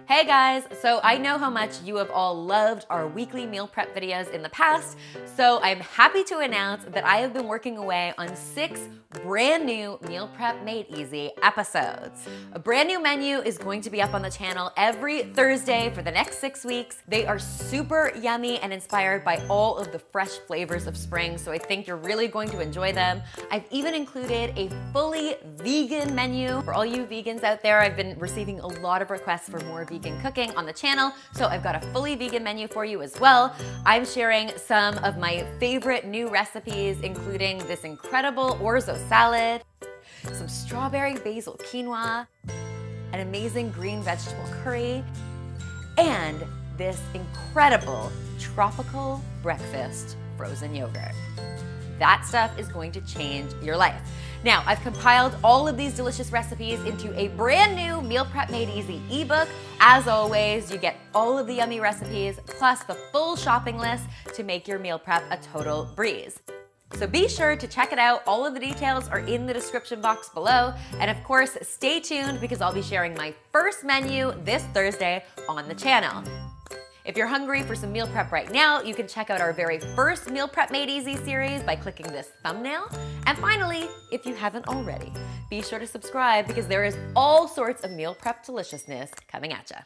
Hey guys, so I know how much you have all loved our weekly meal prep videos in the past, so I'm happy to announce that I have been working away on 6 brand new Meal Prep Made Easy episodes. A brand new menu is going to be up on the channel every Thursday for the next 6 weeks. They are super yummy and inspired by all of the fresh flavors of spring, so I think you're really going to enjoy them. I've even included a fully vegan menu. For all you vegans out there, I've been receiving a lot of requests for more vegan cooking on the channel, so I've got a fully vegan menu for you as well. I'm sharing some of my favorite new recipes, including this incredible orzo salad, some strawberry basil quinoa, an amazing green vegetable curry, and this incredible tropical breakfast frozen yogurt. That stuff is going to change your life. Now, I've compiled all of these delicious recipes into a brand new Meal Prep Made Easy ebook. As always, you get all of the yummy recipes, plus the full shopping list to make your meal prep a total breeze. So be sure to check it out. All of the details are in the description box below. And of course, stay tuned because I'll be sharing my first menu this Thursday on the channel. If you're hungry for some meal prep right now, you can check out our very first Meal Prep Made Easy series by clicking this thumbnail. And finally, if you haven't already, be sure to subscribe because there is all sorts of meal prep deliciousness coming at you.